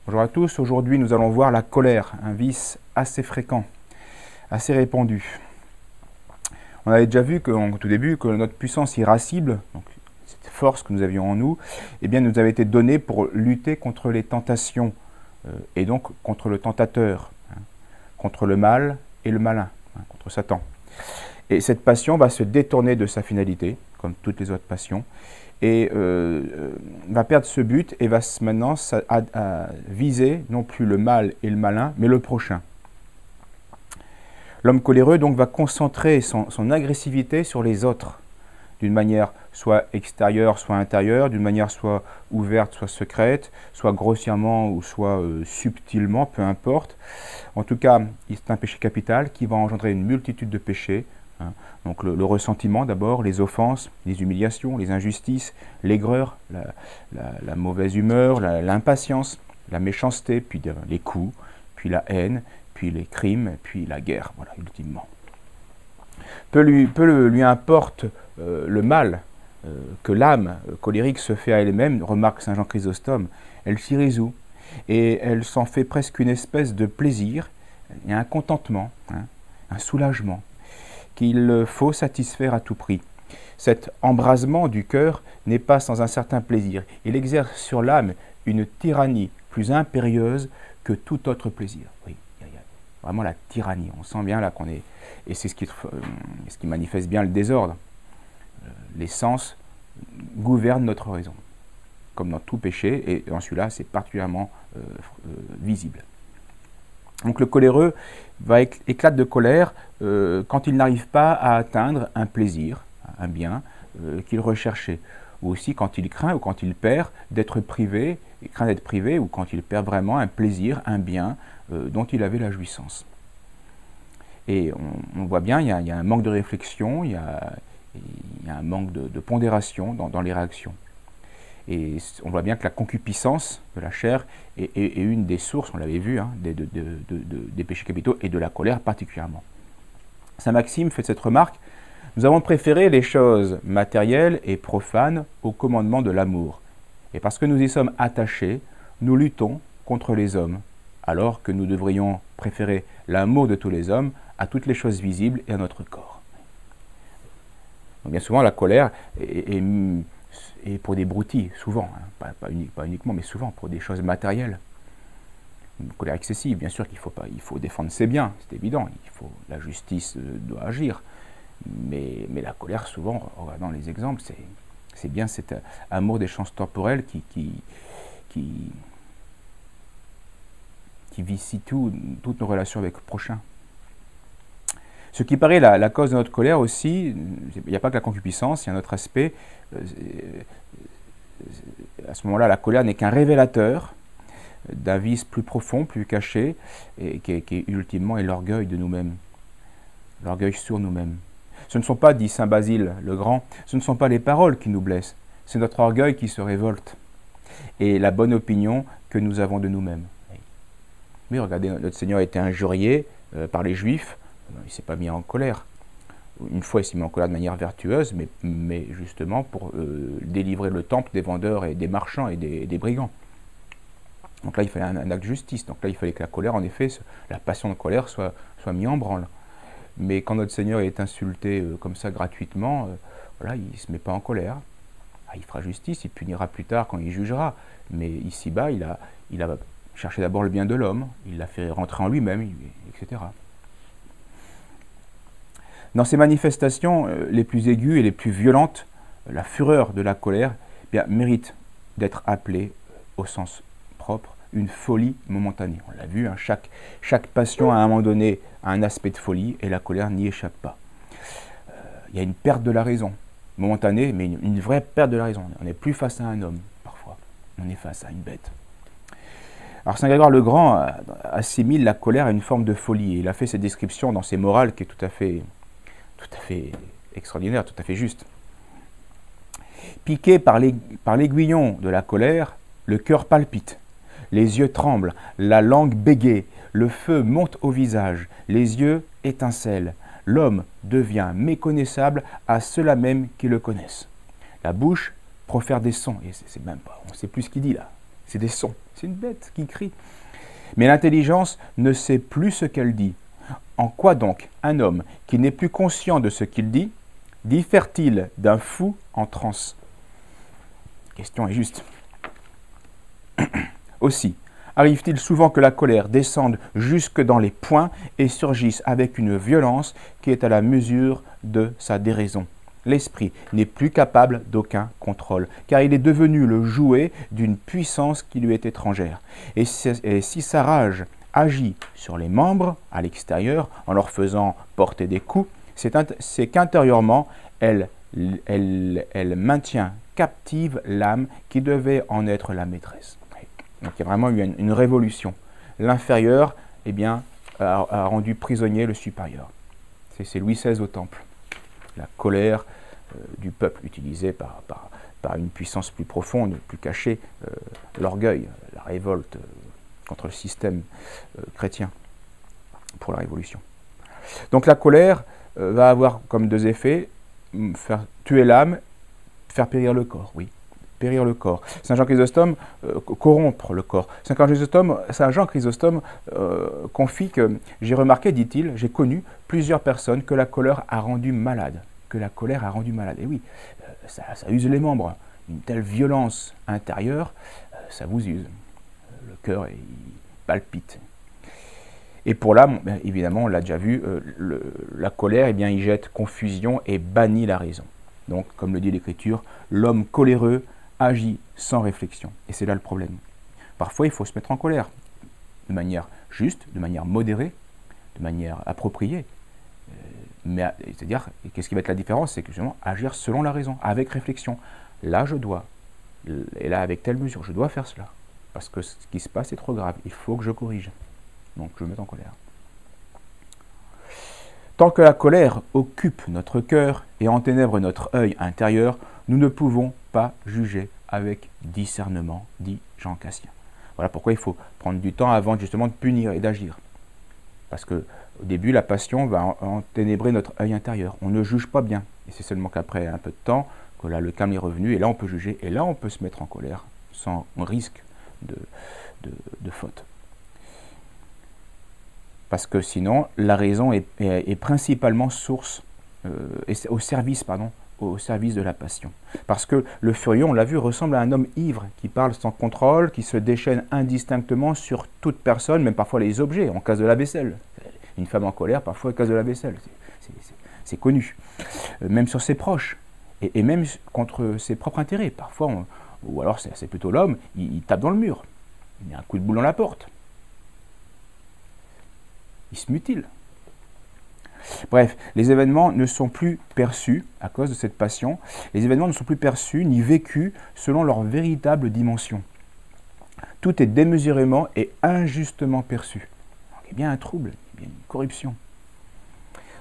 Bonjour à tous, aujourd'hui nous allons voir la colère, un vice assez fréquent, assez répandu. On avait déjà vu au tout début que notre puissance irascible, donc cette force que nous avions en nous, eh bien, nous avait été donnée pour lutter contre les tentations et donc contre le tentateur, contre le mal et le malin, contre Satan. Et cette passion va se détourner de sa finalité, comme toutes les autres passions, et va perdre ce but et va maintenant viser non plus le mal et le malin, mais le prochain. L'homme coléreux donc va concentrer son agressivité sur les autres, d'une manière soit extérieure, soit intérieure, d'une manière soit ouverte, soit secrète, soit grossièrement ou soit subtilement, peu importe. En tout cas, c'est un péché capital qui va engendrer une multitude de péchés. Donc le ressentiment d'abord, les offenses, les humiliations, les injustices, l'aigreur, la mauvaise humeur, l'impatience, la méchanceté, puis les coups, puis la haine, puis les crimes, puis la guerre, voilà, ultimement. Peu lui importe le mal que l'âme colérique se fait à elle-même, remarque Saint Jean Chrysostome, elle s'y résout, et elle s'en fait presque une espèce de plaisir, et un contentement, un soulagement, qu'il faut satisfaire à tout prix. Cet embrasement du cœur n'est pas sans un certain plaisir. Il exerce sur l'âme une tyrannie plus impérieuse que tout autre plaisir. Oui, il y a vraiment la tyrannie. On sent bien là qu'on est... Et c'est ce qui manifeste bien le désordre. Les sens gouvernent notre raison, comme dans tout péché, et dans celui-là, c'est particulièrement visible. Donc le coléreux va éclate de colère quand il n'arrive pas à atteindre un plaisir, un bien qu'il recherchait, ou aussi quand il craint ou quand il perd d'être privé, il craint d'être privé, ou quand il perd vraiment un plaisir, un bien dont il avait la jouissance. Et on voit bien, il y a un manque de réflexion, il y a un manque de pondération dans les réactions. Et on voit bien que la concupiscence de la chair est une des sources, on l'avait vu, des péchés capitaux et de la colère particulièrement. Saint Maxime fait cette remarque: nous avons préféré les choses matérielles et profanes au commandement de l'amour. Et parce que nous y sommes attachés, nous luttons contre les hommes, alors que nous devrions préférer l'amour de tous les hommes à toutes les choses visibles et à notre corps. Donc bien souvent, la colère et pour des broutilles, souvent, pas uniquement, mais souvent pour des choses matérielles. Une colère excessive, bien sûr il faut défendre ses biens, c'est évident, la justice doit agir, mais la colère, souvent, en regardant les exemples, c'est bien cet amour des choses temporelles qui vicie toutes nos relations avec le prochain. Ce qui paraît la cause de notre colère aussi, il n'y a pas que la concupiscence, il y a un autre aspect. À ce moment-là, la colère n'est qu'un révélateur d'un vice plus profond, plus caché, et qui ultimement est l'orgueil de nous-mêmes, l'orgueil sur nous-mêmes. Ce ne sont pas, dit saint Basile le Grand, ce ne sont pas les paroles qui nous blessent, c'est notre orgueil qui se révolte, et la bonne opinion que nous avons de nous-mêmes. Mais regardez, notre Seigneur a été injurié par les Juifs, il ne s'est pas mis en colère. Une fois, il s'est mis en colère de manière vertueuse, mais justement pour délivrer le temple des vendeurs et des marchands et des brigands. Donc là, il fallait un acte de justice. Donc là, il fallait que la colère, en effet, la passion de colère soit mise en branle. Mais quand notre Seigneur est insulté comme ça gratuitement, voilà, il ne se met pas en colère. Il fera justice, il punira plus tard quand il jugera. Mais ici-bas, il a cherché d'abord le bien de l'homme, il l'a fait rentrer en lui-même, etc. Dans ces manifestations les plus aiguës et les plus violentes, la fureur de la colère mérite d'être appelée au sens propre une folie momentanée. On l'a vu, chaque passion à un moment donné a un aspect de folie et la colère n'y échappe pas. Il y a une perte de la raison, momentanée, mais une vraie perte de la raison. On n'est plus face à un homme, parfois. On est face à une bête. Alors Saint Grégoire le Grand assimile la colère à une forme de folie. Et il a fait cette description dans ses Morales qui est tout à fait extraordinaire, tout à fait juste. Piqué par l'aiguillon de la colère, le cœur palpite, les yeux tremblent, la langue bégaie, le feu monte au visage, les yeux étincellent. L'homme devient méconnaissable à ceux-là même qui le connaissent. La bouche profère des sons, et c'est même pas, on ne sait plus ce qu'il dit là. C'est des sons. C'est une bête qui crie. Mais l'intelligence ne sait plus ce qu'elle dit. En quoi donc un homme qui n'est plus conscient de ce qu'il dit diffère-t-il d'un fou en transe? La question est juste. Aussi, arrive-t-il souvent que la colère descende jusque dans les poings et surgisse avec une violence qui est à la mesure de sa déraison? L'esprit n'est plus capable d'aucun contrôle, car il est devenu le jouet d'une puissance qui lui est étrangère. Et si sa rage agit sur les membres, à l'extérieur, en leur faisant porter des coups, c'est qu'intérieurement, elle maintient captive l'âme qui devait en être la maîtresse. Donc il y a vraiment eu une révolution. L'inférieur, eh bien, a rendu prisonnier le supérieur. C'est Louis XVI au Temple. La colère du peuple utilisée par une puissance plus profonde, plus cachée, l'orgueil, la révolte contre le système chrétien pour la Révolution. Donc la colère va avoir comme deux effets, faire tuer l'âme, faire périr le corps, oui, périr le corps. Saint Jean Chrysostome, corrompre le corps. Saint Jean Chrysostome confie que j'ai remarqué, dit-il, j'ai connu plusieurs personnes que la colère a rendu malades. Que la colère a rendu malade. Et oui, ça use les membres. Une telle violence intérieure, ça vous use. Le cœur, il palpite. Et pour l'âme, évidemment, on l'a déjà vu, la colère, eh bien, il jette confusion et bannit la raison. Donc, comme le dit l'Écriture, l'homme coléreux agit sans réflexion. Et c'est là le problème. Parfois, il faut se mettre en colère, de manière juste, de manière modérée, de manière appropriée. Mais c'est-à-dire, qu'est-ce qui va être la différence? C'est que justement, agir selon la raison, avec réflexion. Là, je dois, et là, avec telle mesure, je dois faire cela. Parce que ce qui se passe est trop grave, il faut que je corrige. Donc, je me mets en colère. Tant que la colère occupe notre cœur et enténèbre notre œil intérieur, nous ne pouvons pas juger avec discernement, dit Jean Cassien. Voilà pourquoi il faut prendre du temps avant justement de punir et d'agir. Parce que au début, la passion va enténébrer notre œil intérieur. On ne juge pas bien. Et c'est seulement qu'après un peu de temps, que là, le calme est revenu, et là, on peut juger, et là, on peut se mettre en colère, sans risque de faute. Parce que sinon, la raison est principalement source, au service de la passion. Parce que le furieux, on l'a vu, ressemble à un homme ivre, qui parle sans contrôle, qui se déchaîne indistinctement sur toute personne, même parfois les objets, on casse de la vaisselle. Une femme en colère, parfois, elle casse de la vaisselle. C'est connu. Même sur ses proches. Et même contre ses propres intérêts. Parfois, ou alors c'est plutôt l'homme, il tape dans le mur. Il met un coup de boule dans la porte. Il se mutile. Bref, les événements ne sont plus perçus, à cause de cette passion, les événements ne sont plus perçus ni vécus selon leur véritable dimension. Tout est démesurément et injustement perçu. Donc, il y a bien un trouble, il y a bien une corruption.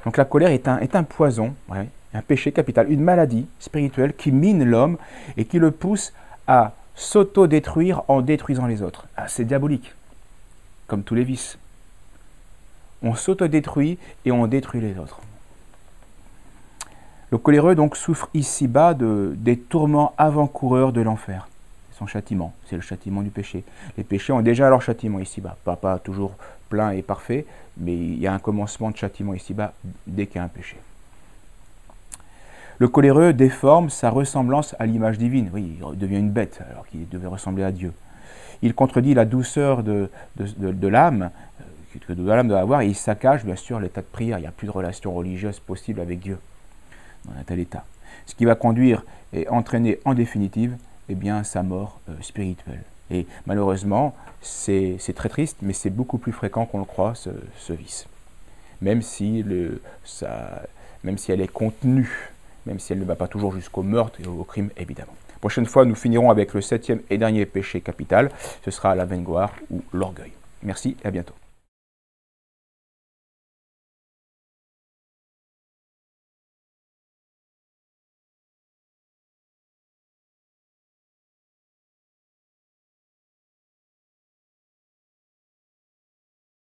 Donc la colère est un poison, ouais, un péché capital, une maladie spirituelle qui mine l'homme et qui le pousse à s'auto-détruire en détruisant les autres. Ah, c'est diabolique, comme tous les vices. On s'autodétruit et on détruit les autres. Le coléreux donc souffre ici-bas des tourments avant-coureurs de l'enfer. Son châtiment, c'est le châtiment du péché. Les péchés ont déjà leur châtiment ici-bas. Pas toujours plein et parfait, mais il y a un commencement de châtiment ici-bas dès qu'il y a un péché. Le coléreux déforme sa ressemblance à l'image divine. Oui, il devient une bête alors qu'il devait ressembler à Dieu. Il contredit la douceur de l'âme, que l'âme doit avoir, et il saccage bien sûr l'état de prière. Il n'y a plus de relation religieuse possible avec Dieu dans un tel état. Ce qui va conduire et entraîner en définitive eh bien, sa mort spirituelle. Et malheureusement, c'est très triste, mais c'est beaucoup plus fréquent qu'on le croit, ce vice. Même si elle est contenue, même si elle ne va pas toujours jusqu'au meurtre et au crime, évidemment. Prochaine fois, nous finirons avec le 7e et dernier péché capital. Ce sera la vaingloire ou l'orgueil. Merci et à bientôt.